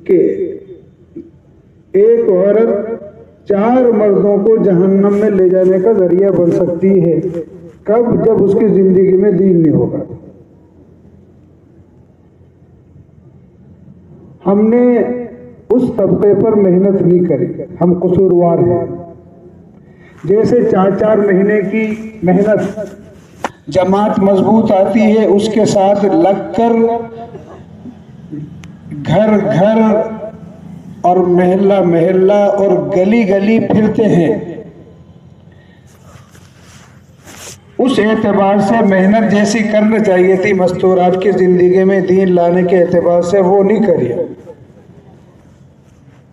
کہ ایک عورت 4 مردوں کو جہنم میں لے جانے کا ذریعہ بن سکتی ہے. کب؟ جب اس کی زندگی میں دین نہیں ہوگا. ہم نے اس طبقے پر محنت نہیں کری، ہم قصوروار ہیں. جیسے 4 مہینے کی محنت جماعت مضبوط آتی ہے، اس کے ساتھ لگ کر گھر گھر اور محلہ محلہ اور گلی گلی پھرتے ہیں، اس اعتبار سے محنت جیسی کرنا چاہیے تھی مستورات کی زندگی میں دین لانے کے اعتبار سے وہ نہیں کری.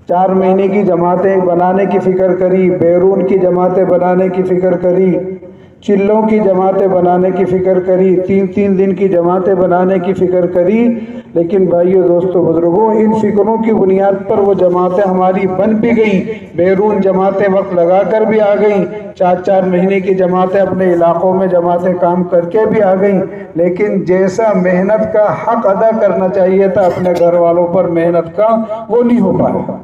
4 مہینے کی جماعتیں بنانے کی فکر کری، بیرون کی جماعتیں بنانے کی فکر کری، چلوں کی جماعتیں بنانے کی فکر کری، 3 دن کی جماعتیں بنانے کی فکر کری. لیکن بھائیو دوستو بزرگوں، ان فکروں کی بنیاد پر وہ جماعتیں ہماری بن بھی گئیں، بیرون جماعتیں وقت لگا کر بھی آ گئیں، 4 مہینے کی جماعتیں اپنے علاقوں میں جماعتیں کام کر کے بھی آ گئیں. لیکن جیسا محنت کا حق ادا کرنا چاہیے تھا اپنے گھر والوں پر محنت کا، وہ نہیں ہو پایا.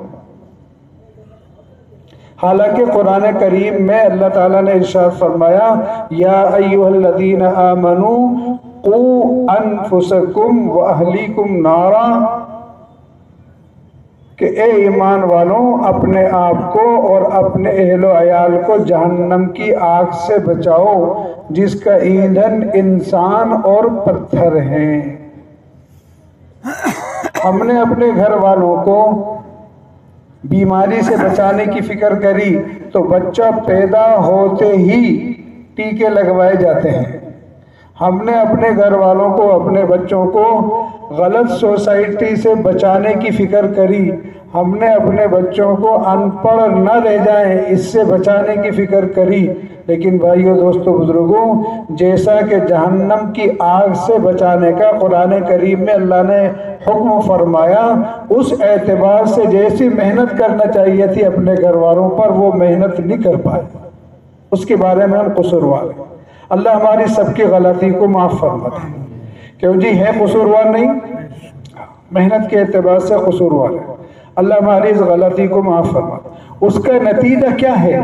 حالانکہ قرآن کریم میں اللہ تعالیٰ نے ارشاد فرمایا، یا ایھا الذین آمنوا قوا انفسکم واہلیکم نارا، کہ اے ایمان والوں اپنے آپ کو اور اپنے اہل و عیال کو جہنم کی آگ سے بچاؤ جس کا ایندھن انسان اور پتھر ہیں. ہم نے اپنے گھر والوں کو بیماری سے بچانے کی فکر کری تو بچہ پیدا ہوتے ہی ٹیکے لگوائے جاتے ہیں. ہم نے اپنے گھر والوں کو، اپنے بچوں کو غلط سوسائٹی سے بچانے کی فکر کری. ہم نے اپنے بچوں کو ان پڑھ نہ رہ جائیں اس سے بچانے کی فکر کری. لیکن بھائیو دوستو بزرگوں، جیسا کہ جہنم کی آگ سے بچانے کا قرآن کریم میں اللہ نے حکم فرمایا، اس اعتبار سے جیسی محنت کرنا چاہیے تھی اپنے گھر والوں پر وہ محنت نہیں کر پائے. اس کے بارے میں ہم قصوروار ہیں. اللہ ہماری سب کی غلطی کو معاف فرما دے. کیوں جی، ہے قصوروار نہیں؟ محنت کے اعتبار سے قصوروار ہے. اللہ ہماری اس غلطی کو معاف فرما دے. اس کا نتیجہ کیا ہے؟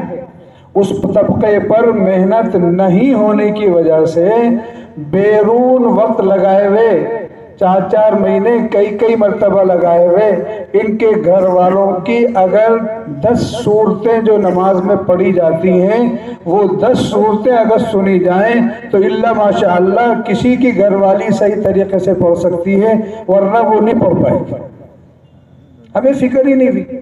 اس طبقے پر محنت نہیں ہونے کی وجہ سے بیرون وقت لگائے ہوئے، 4 مہینے کئی مرتبہ لگائے ہوئے، ان کے گھر والوں کی اگر 10 صورتیں جو نماز میں پڑھی جاتی ہیں، وہ 10 صورتیں اگر سنی جائیں تو الا ماشاء اللہ کسی کی گھر والی صحیح طریقے سے پڑھ سکتی ہے، ورنہ وہ نہیں پڑھ پائے گی. ہمیں فکر ہی نہیں ہوئی.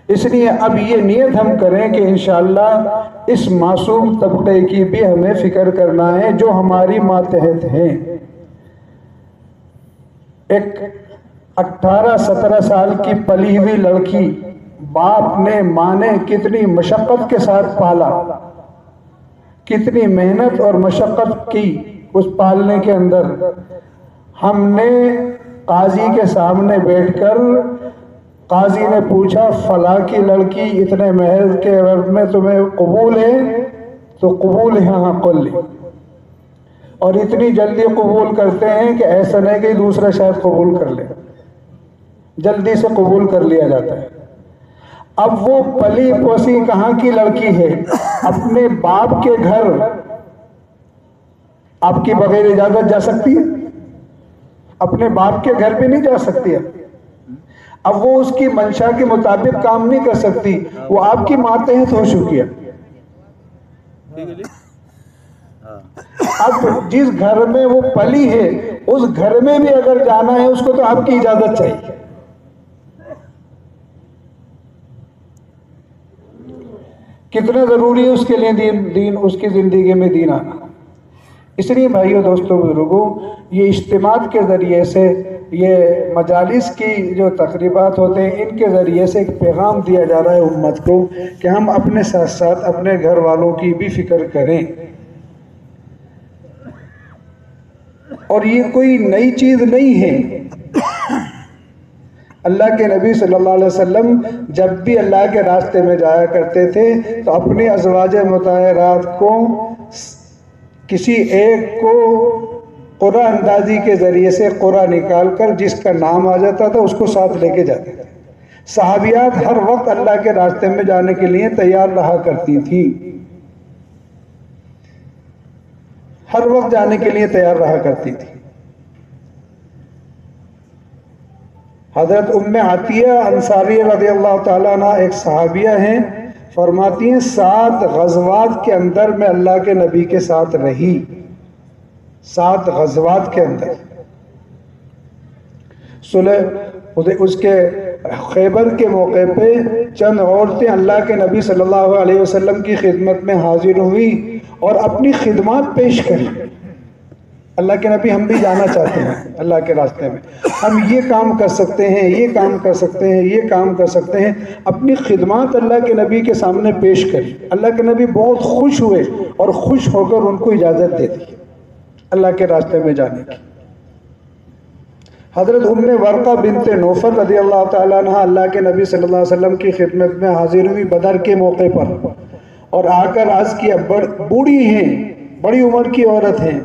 اس لیے اب یہ نیت ہم کریں کہ انشاءاللہ اس معصوم طبقے کی بھی ہمیں فکر کرنا ہے جو ہماری ماتحت ہیں. ایک 18-17 سال کی پلی ہوئی لڑکی باپ نے ماں نے کتنی مشقت کے ساتھ پالا، کتنی محنت اور مشقت کی اس پالنے کے اندر. ہم نے قاضی کے سامنے بیٹھ کر قاضی نے پوچھا فلاں کی لڑکی اتنے مہر کے عوض میں تمہیں قبول ہے؟ تو قبول ہے، ہاں قل لی. اور اتنی جلدی قبول کرتے ہیں کہ ایسا نہیں کہ دوسرا شاید قبول کر لے، جلدی سے قبول کر لیا جاتا ہے. اب وہ پلی پوسی کہاں کی لڑکی ہے؟ اپنے باپ کے گھر آپ کی بغیر اجازت جا سکتی ہے؟ اپنے باپ کے گھر پہ نہیں جا سکتی. اب وہ اس کی منشا کے مطابق کام نہیں کر سکتی، وہ آپ کی ماتحت ہو چکی ہے. اب جس گھر میں وہ پلی ہے اس گھر میں بھی اگر جانا ہے اس کو تو آپ کی اجازت چاہیے. کتنا ضروری ہے اس کے لیے دین اس کی زندگی میں دین آنا. اس لیے بھائیو دوستو بزرگوں، یہ اجتماعات کے ذریعے سے، یہ مجالس کی جو تقریبات ہوتے ہیں، ان کے ذریعے سے ایک پیغام دیا جا رہا ہے امت کو کہ ہم اپنے ساتھ ساتھ اپنے گھر والوں کی بھی فکر کریں. اور یہ کوئی نئی چیز نہیں ہے. اللہ کے نبی صلی اللہ علیہ وسلم جب بھی اللہ کے راستے میں جایا کرتے تھے تو اپنی ازواج مطہرات کو کسی ایک کو قرآن اندازی کے ذریعے سے قرآن نکال کر جس کا نام آ جاتا تھا اس کو ساتھ لے کے جاتے تھے۔ صحابیات ہر وقت اللہ کے راستے میں جانے کے لیے تیار رہا کرتی تھی، ہر وقت جانے کے لیے تیار رہا کرتی تھی۔ حضرت ام عطیہ انصاری رضی اللہ تعالیٰ عنہ ایک صحابیہ ہیں، فرماتی ہیں 7 غزوات کے اندر میں اللہ کے نبی کے ساتھ رہی، 7 غزوات کے اندر۔ اس کے خیبر کے موقع پہ چند عورتیں اللہ کے نبی صلی اللہ علیہ وسلم کی خدمت میں حاضر ہوئی اور اپنی خدمات پیش کریں۔ اللہ کے نبی ہم بھی جانا چاہتے ہیں اللہ کے راستے میں، ہم یہ کام کر سکتے ہیں، یہ کام کر سکتے ہیں، یہ کام کر سکتے ہیں، اپنی خدمات اللہ کے نبی کے سامنے پیش کریں۔ اللہ کے نبی بہت خوش ہوئے اور خوش ہو کر ان کو اجازت دے دی اللہ کے راستے میں جانے کی۔ حضرت ام ورقہ بنت نوفل رضی اللہ تعالیٰ عنہ اللہ کے نبی صلی اللہ علیہ وسلم کی خدمت میں حاضر ہوئی بدر کے موقع پر، اور آ کر عرض کیا، بوڑھی ہیں، بڑی عمر کی عورت ہیں،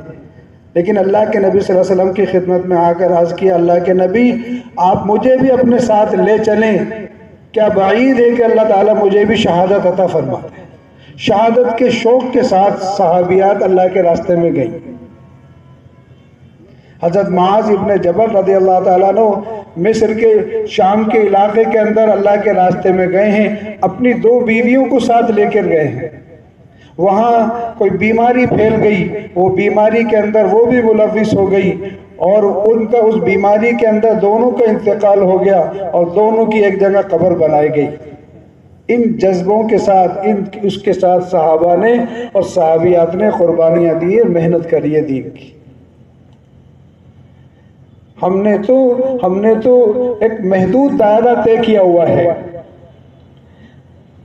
لیکن اللہ کے نبی صلی اللہ علیہ وسلم کی خدمت میں آ کر عرض کیا، اللہ کے نبی آپ مجھے بھی اپنے ساتھ لے چلیں، کیا بعید ہے کہ اللہ تعالیٰ مجھے بھی شہادت عطا فرما دے۔ شہادت کے شوق کے ساتھ صحابیات اللہ کے راستے میں گئیں۔ حضرت معاذ ابن جبل رضی اللہ تعالیٰ عنہ مصر کے شام کے علاقے کے اندر اللہ کے راستے میں گئے ہیں، اپنی 2 بیویوں کو ساتھ لے کر گئے ہیں۔ وہاں کوئی بیماری پھیل گئی، وہ بیماری کے اندر وہ بھی ملوث ہو گئی، اور ان کا اس بیماری کے اندر دونوں کا انتقال ہو گیا اور دونوں کی ایک جگہ قبر بنائی گئی۔ ان جذبوں کے ساتھ اس کے ساتھ صحابہ نے اور صحابیات نے قربانیاں دی، محنت کری ہے دین کی۔ ہم نے تو ایک محدود دائرہ طے کیا ہوا ہے،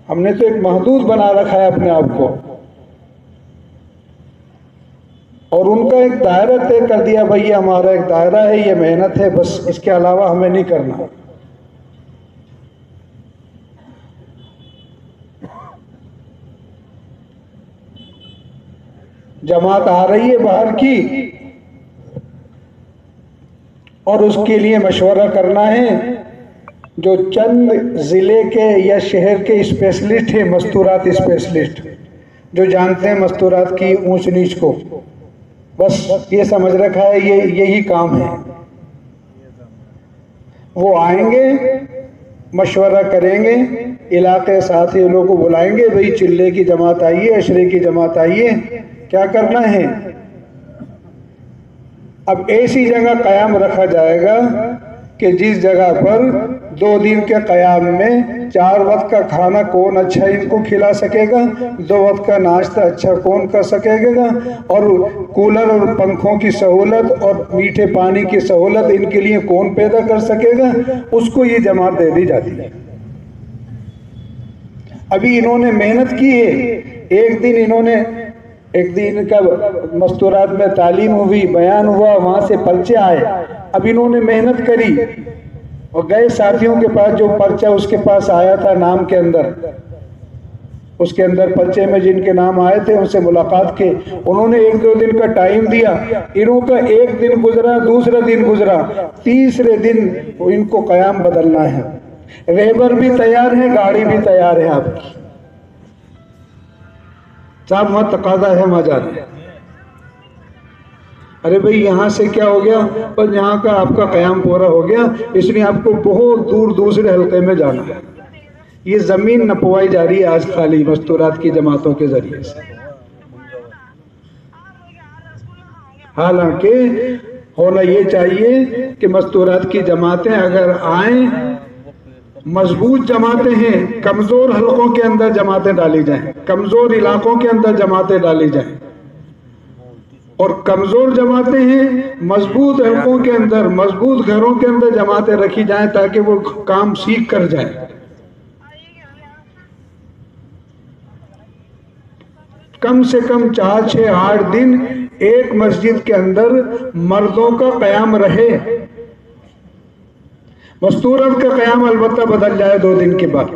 ہم نے تو ایک محدود بنا رکھا ہے اپنے آپ کو، اور ان کا ایک دائرہ طے کر دیا، بھئی یہ ہمارا ایک دائرہ ہے، یہ محنت ہے، بس اس کے علاوہ ہمیں نہیں کرنا۔ جماعت آ رہی ہے باہر کی، اور اس کے لیے مشورہ کرنا ہے، جو چند ضلع کے یا شہر کے اسپیشلسٹ ہیں، مستورات اسپیشلسٹ، جو جانتے ہیں مستورات کی اونچ نیچ کو، بس یہ سمجھ رکھا ہے یہی کام ہے۔ وہ آئیں گے، مشورہ کریں گے، علاقے ساتھی لوگوں کو بلائیں گے، بھئی چلے کی جماعت آئیے، عشرے کی جماعت آئیے، کیا کرنا ہے؟ اب ایسی جگہ قیام رکھا جائے گا کہ جس جگہ پر 2 دن کے قیام میں 4 وقت کا کھانا کون اچھا ان کو کھلا سکے گا، 2 وقت کا ناشتہ اچھا کون کر سکے گا، اور کولر اور پنکھوں کی سہولت اور میٹھے پانی کی سہولت ان کے لیے کون پیدا کر سکے گا، اس کو یہ جماعت دے دی جاتی ہے۔ ابھی انہوں نے محنت کی ہے، ایک دن کا مستورات میں تعلیم ہوئی، بیان ہوا، وہاں سے پرچے آئے، اب انہوں نے محنت کری اور گئے ساتھیوں کے پاس، جو پرچہ اس کے پاس آیا تھا نام کے اندر، اس کے اندر پرچے میں جن کے نام آئے تھے ان سے ملاقات کی، انہوں نے 1-2 دن کا ٹائم دیا، انہوں کا 1 دن گزرا، دوسرا دن گزرا، تیسرے دن ان کو قیام بدلنا ہے، رہبر بھی تیار ہے، گاڑی بھی تیار ہے آپ کی، صاحب وہاں تقاضا ہے وہاں جانے۔ ارے بھئی یہاں سے کیا ہو گیا، پر یہاں کا آپ کا قیام پورا ہو گیا، اس لیے آپ کو بہت دور دوسرے حلقے میں جانا ہے۔ یہ زمین نپوائی جا رہی ہے آج خالی مستورات کی جماعتوں کے ذریعے سے، حالانکہ ہونا یہ چاہیے کہ مستورات کی جماعتیں اگر آئیں، مضبوط جماعتیں ہیں، کمزور حلقوں کے اندر جماعتیں ڈالی جائیں، کمزور علاقوں کے اندر جماعتیں ڈالی جائیں، اور کمزور جماعتیں ہیں، مضبوط حلقوں کے اندر، مضبوط گھروں کے اندر جماعتیں رکھی جائیں تاکہ وہ کام سیکھ کر جائیں۔ کم سے کم 4-6-8 دن ایک مسجد کے اندر مردوں کا قیام رہے، مستورات کا قیام البتہ بدل جائے 2 دن کے بعد،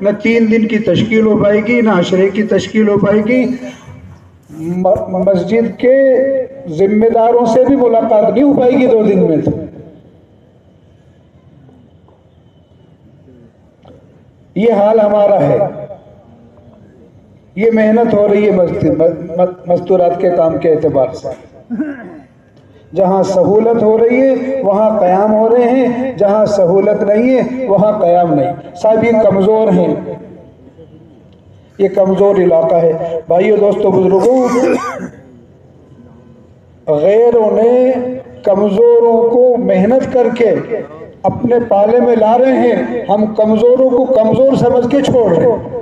نہ 3 دن کی تشکیل ہو پائے گی، نہ عشرے کی تشکیل ہو پائے گی، مسجد کے ذمہ داروں سے بھی ملاقات نہیں ہو پائے گی 2 دن میں۔ تو یہ حال ہمارا ہے، یہ محنت ہو رہی ہے مستورات کے کام کے اعتبار سے۔ جہاں سہولت ہو رہی ہے وہاں قیام ہو رہے ہیں، جہاں سہولت نہیں ہے وہاں قیام نہیں۔ صاحب یہ کمزور ہیں، یہ کمزور علاقہ ہے۔ بھائیو دوستو بزرگوں، غیروں نے کمزوروں کو محنت کر کے اپنے پالے میں لا رہے ہیں، ہم کمزوروں کو کمزور سمجھ کے چھوڑ رہے ہیں۔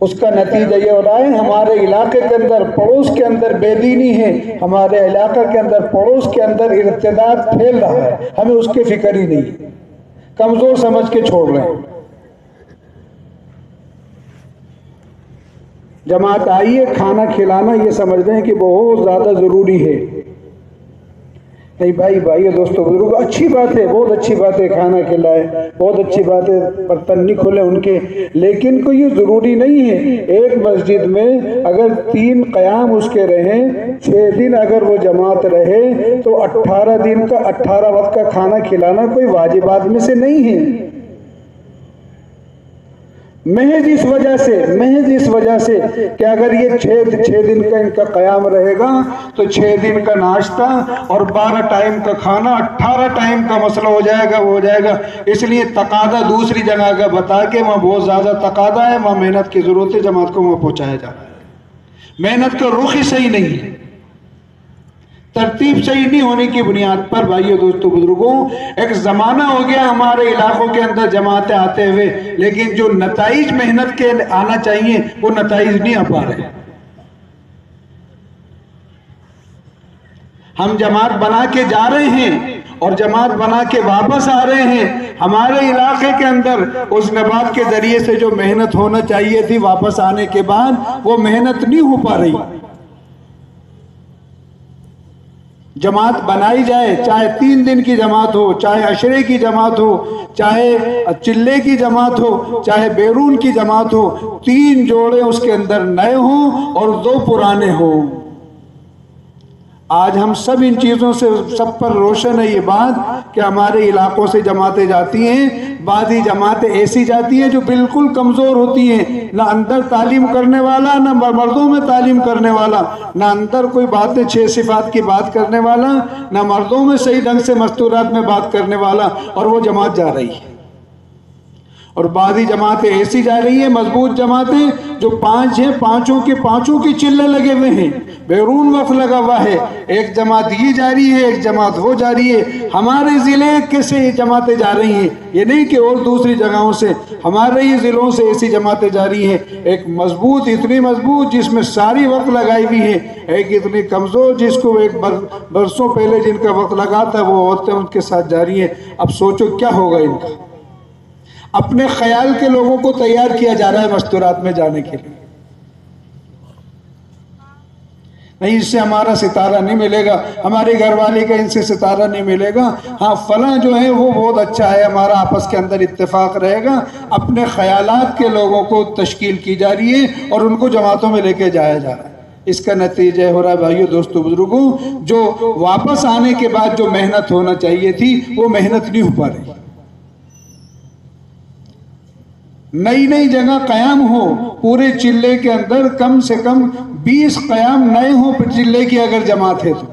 اس کا نتیجہ یہ ہو رہا ہے ہمارے علاقے کے اندر، پڑوس کے اندر بے دینی ہے، ہمارے علاقے کے اندر، پڑوس کے اندر ارتداد پھیل رہا ہے، ہمیں اس کی فکر ہی نہیں، کمزور سمجھ کے چھوڑ رہے ہیں۔ جماعت آئی ہے، کھانا کھلانا یہ سمجھ رہے ہیں کہ بہت زیادہ ضروری ہے۔ نہیں بھائی دوستو بزرگ، اچھی بات ہے، بہت اچھی بات ہے، کھانا کھلائے، بہت اچھی بات ہے، برتن نہیں کھولے ان کے، لیکن کوئی یہ ضروری نہیں ہے۔ ایک مسجد میں اگر 3 قیام اس کے رہیں، 6 دن اگر وہ جماعت رہے تو 18 دن کا 18 وقت کا کھانا کھلانا کوئی واجبات میں سے نہیں ہے۔ محض اس وجہ سے کہ اگر یہ 6 دن کا ان کا قیام رہے گا تو 6 دن کا ناشتہ اور 12 ٹائم کا کھانا، 18 ٹائم کا مسئلہ ہو جائے گا، وہ ہو جائے گا۔ اس لیے تقاضا دوسری جگہ کا بتا کے وہاں بہت زیادہ تقاضا ہے، وہاں محنت کی ضرورت ہے، جماعت کو وہاں پہنچایا جا رہا ہے۔ محنت کا رخ ہی صحیح نہیں ہے، ترتیب صحیح نہیں ہونے کی بنیاد پر بھائیو دوستو بزرگوں، ایک زمانہ ہو گیا ہمارے علاقوں کے اندر جماعتیں آتے ہوئے، لیکن جو نتائج محنت کے آنا چاہیے وہ نتائج نہیں آ پا رہے۔ ہم جماعت بنا کے جا رہے ہیں اور جماعت بنا کے واپس آ رہے ہیں، ہمارے علاقے کے اندر اس نبات کے ذریعے سے جو محنت ہونا چاہیے تھی واپس آنے کے بعد وہ محنت نہیں ہو پا رہی۔ جماعت بنائی جائے، چاہے 3 دن کی جماعت ہو، چاہے عشرے کی جماعت ہو، چاہے چلے کی جماعت ہو، چاہے بیرون کی جماعت ہو، 3 جوڑے اس کے اندر نئے ہوں اور 2 پرانے ہوں۔ آج ہم سب ان چیزوں سے سب پر روشن ہے یہ بات کہ ہمارے علاقوں سے جماعتیں جاتی ہیں، بعضی جماعتیں ایسی جاتی ہیں جو بالکل کمزور ہوتی ہیں، نہ اندر تعلیم کرنے والا، نہ مردوں میں تعلیم کرنے والا، نہ اندر کوئی باتیں 6 صفات کی بات کرنے والا، نہ مردوں میں صحیح ڈھنگ سے مستورات میں بات کرنے والا، اور وہ جماعت جا رہی ہے۔ اور بعضی جماعتیں ایسی جا رہی ہیں، مضبوط جماعتیں جو 5 ہیں، پانچوں کے چلے لگے ہوئے ہیں، بیرون وقت لگا ہوا ہے، ایک جماعت یہ جا رہی ہے، ایک جماعت وہ جا رہی ہے۔ ہمارے ضلع کیسے یہ جماعتیں جا رہی ہیں، یہ نہیں کہ اور دوسری جگہوں سے، ہمارے ہی ضلعوں سے ایسی جماعتیں جا رہی ہیں، ایک مضبوط، اتنی مضبوط جس میں ساری وقت لگائی ہوئی ہے، ایک اتنی کمزور جس کو ایک برسوں پہلے جن کا وقت لگا تھا وہ عورتیں ان کے ساتھ جا رہی ہیں۔ اب سوچو کیا ہوگا ان کا۔ اپنے خیال کے لوگوں کو تیار کیا جا رہا ہے مستورات میں جانے کے لیے، نہیں اس سے ہمارا ستارہ نہیں ملے گا، ہماری گھر والی کا ان سے ستارہ نہیں ملے گا، ہاں فلاں جو ہے وہ بہت اچھا ہے، ہمارا آپس کے اندر اتفاق رہے گا۔ اپنے خیالات کے لوگوں کو تشکیل کی جا رہی ہے اور ان کو جماعتوں میں لے کے جایا جا رہا ہے۔ اس کا نتیجہ ہو رہا ہے بھائیو دوستو بزرگوں، جو واپس آنے کے بعد جو محنت ہونا چاہیے تھی وہ محنت نہیں ہو پا رہی۔ نئی جگہ قیام ہو، پورے چلے کے اندر کم سے کم 20 قیام نئے ہوں چلے کی اگر جماعت ہے تو۔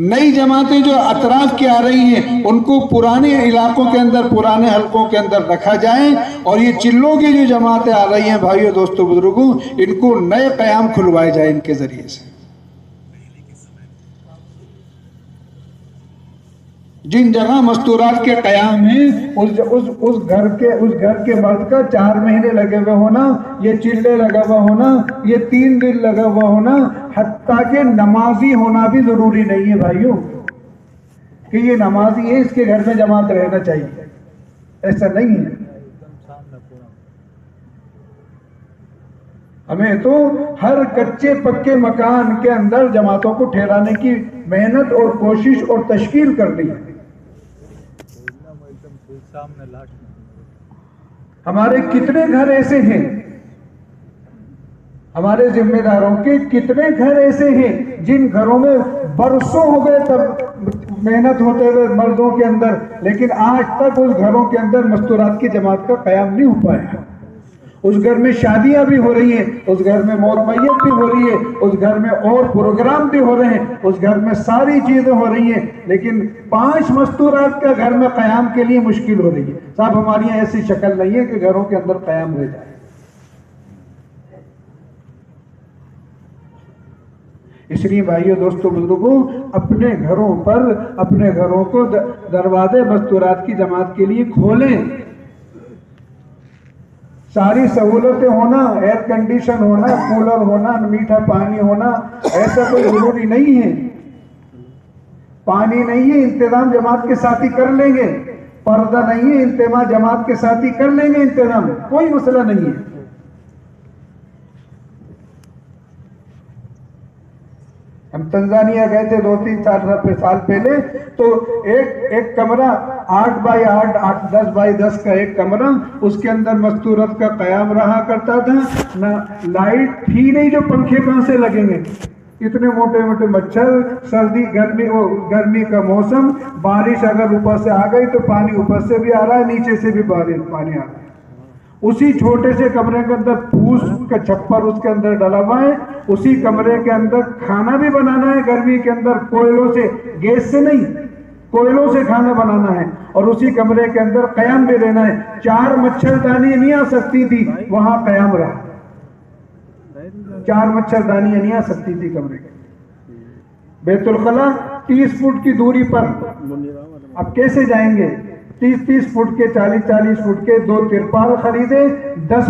نئی جماعتیں جو اطراف کی آ رہی ہیں ان کو پرانے علاقوں کے اندر، پرانے حلقوں کے اندر رکھا جائے، اور یہ چلوں کی جو جماعتیں آ رہی ہیں بھائیو دوستو بزرگوں، ان کو نئے قیام کھلوائے جائے ان کے ذریعے سے۔ جن جگہ مستورات کے قیام ہیں اس گھر کے مرد کا 4 مہینے لگے ہوئے ہونا، یہ چلے لگا ہوا ہونا، یہ 3 دن لگا ہوا ہونا، حتیٰ کہ نمازی ہونا بھی ضروری نہیں ہے بھائیو کہ یہ نمازی ہے اس کے گھر میں جماعت رہنا چاہیے، ایسا نہیں ہے۔ ہمیں تو ہر کچے پکے مکان کے اندر جماعتوں کو ٹھہرانے کی محنت اور کوشش اور تشکیل کرنی ہے۔ ہمارے کتنے گھر ایسے ہیں، ہمارے ذمہ داروں کے کتنے گھر ایسے ہیں جن گھروں میں برسوں ہو گئے تب محنت ہوتے ہوئے مردوں کے اندر، لیکن آج تک اس گھروں کے اندر مستورات کی جماعت کا قیام نہیں ہو پایا۔ اس گھر میں شادیاں بھی ہو رہی ہیں، اس گھر میں موت میت بھی ہو رہی ہے، اس گھر میں اور پروگرام بھی ہو رہے ہیں، اس گھر میں ساری چیزیں ہو رہی ہیں، لیکن 5 مستورات کا گھر میں قیام کے لیے مشکل ہو رہی ہے۔ صاحب ہماری یہاں ایسی شکل نہیں ہے کہ گھروں کے اندر قیام ہو جائے۔ اس لیے بھائیو دوستو بزرگوں، اپنے گھروں پر اپنے گھروں کو دروازے مستورات کی جماعت کے لیے کھولیں۔ ساری سہولتیں ہونا، ایئر کنڈیشن ہونا، کولر ہونا، میٹھا پانی ہونا، ایسا کوئی ضروری نہیں ہے۔ پانی نہیں ہے، انتظام جماعت کے ساتھی کر لیں گے۔ پردہ نہیں ہے، انتظام جماعت کے ساتھی کر لیں گے، انتظام کوئی مسئلہ نہیں ہے۔ ہم تنزانیہ گئے تھے 2-3 سال پہلے، تو ایک کمرہ 8 بائی 8 10 بائی 10 کا ایک کمرہ، اس کے اندر مستورت کا قیام رہا کرتا تھا، نہ لائٹ تھی نہیں، جو پنکھے کہاں سے لگیں گے، اتنے موٹے موٹے مچھر، سردی گرمی کا موسم، بارش اگر اوپر سے آ گئی تو پانی اوپر سے بھی آ رہا ہے، نیچے سے بھی پانی آ رہا ہے۔ اسی چھوٹے سے کمرے کے اندر پھوس کا چھپر اس کے اندر ڈلا ہوا ہے، اسی کمرے کے اندر کھانا بھی بنانا ہے گرمی کے اندر، کوئلوں سے، گیس سے نہیں، کوئلوں سے کھانا بنانا ہے، اور اسی کمرے کے اندر قیام بھی لینا ہے۔ 4 مچھردانی نہیں آ سکتی تھی، وہاں قیام رہا۔ 4 مچھردانیاں نہیں آ سکتی تھی کمرے کے۔ بیت الخلا 30 فٹ کی دوری پر، اب کیسے جائیں گے؟ 30 فٹ کے 40 فٹ کے 2 ترپال خریدے، 10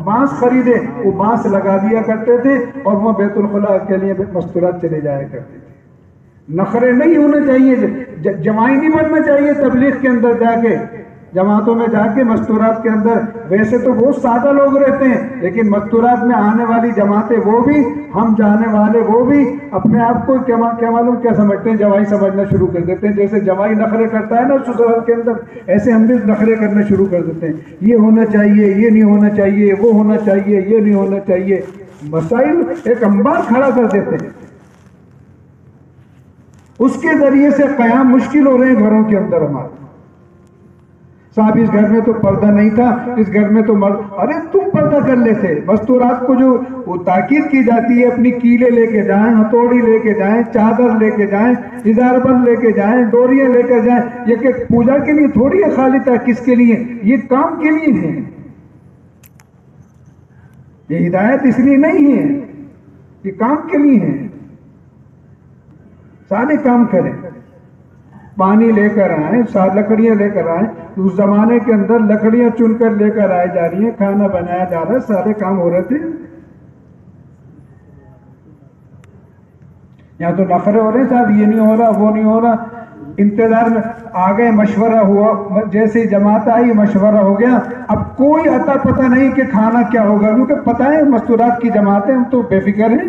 بانس خریدے، وہ بانس لگا دیا کرتے تھے، اور وہ بیت الخلا کے لیے مستورات چلے جایا کرتے تھے۔ نخرے نہیں ہونے چاہیے، جمائی نہیں بننا چاہیے تبلیغ کے اندر جا کے، جماعتوں میں جا کے مستورات کے اندر۔ ویسے تو بہت سادہ لوگ رہتے ہیں، لیکن مستورات میں آنے والی جماعتیں وہ بھی، ہم جانے والے وہ بھی، اپنے آپ کو کیا معلوم کیا سمجھتے ہیں، جوائی سمجھنا شروع کر دیتے ہیں۔ جیسے جوائی نخرے کرتا ہے نا سسرال کے اندر، ایسے ہم بھی نخرے کرنا شروع کر دیتے ہیں، یہ ہونا چاہیے، یہ نہیں ہونا چاہیے، وہ ہونا چاہیے، یہ نہیں ہونا چاہیے۔ مسائل ایک انبار کھڑا کر دیتے ہیں، اس کے ذریعے سے قیام مشکل ہو رہے ہیں گھروں کے اندر ہمارے۔ صاحب اس گھر میں تو پردہ نہیں تھا، اس گھر میں تو ارے تم پردہ کر لیتے۔ مستورات کو جو وہ تاکید کی جاتی ہے، اپنی کیلے لے کے جائیں، ہتھوڑی لے کے جائیں، چادر لے کے جائیں، ہزار بند لے کے جائیں، ڈوریاں لے کے جائیں، یہ کہ پوجا کے لیے تھوڑی ہے خالی، تھا کس کے لیے؟ یہ کام کے لیے ہے، یہ ہدایت اس لیے نہیں ہے، یہ کام کے لیے ہے۔ سارے کام کریں، پانی لے کر آئیں، لکڑیاں لے کر آئیں، اس زمانے کے اندر لکڑیاں چن کر لے کر آئی جا رہی ہیں، کھانا بنایا جا رہا ہے، سارے کام ہو رہے تھے۔ یہاں تو نخرے ہو رہے ہیں صاحب، یہ نہیں ہو رہا، وہ نہیں ہو رہا، انتظار میں آ گئے، مشورہ ہوا، جیسے جماعت آئی مشورہ ہو گیا، اب کوئی عطا پتہ نہیں کہ کھانا کیا ہوگا، کیونکہ پتہ ہے مستورات کی جماعتیں ہم تو بے فکر ہیں۔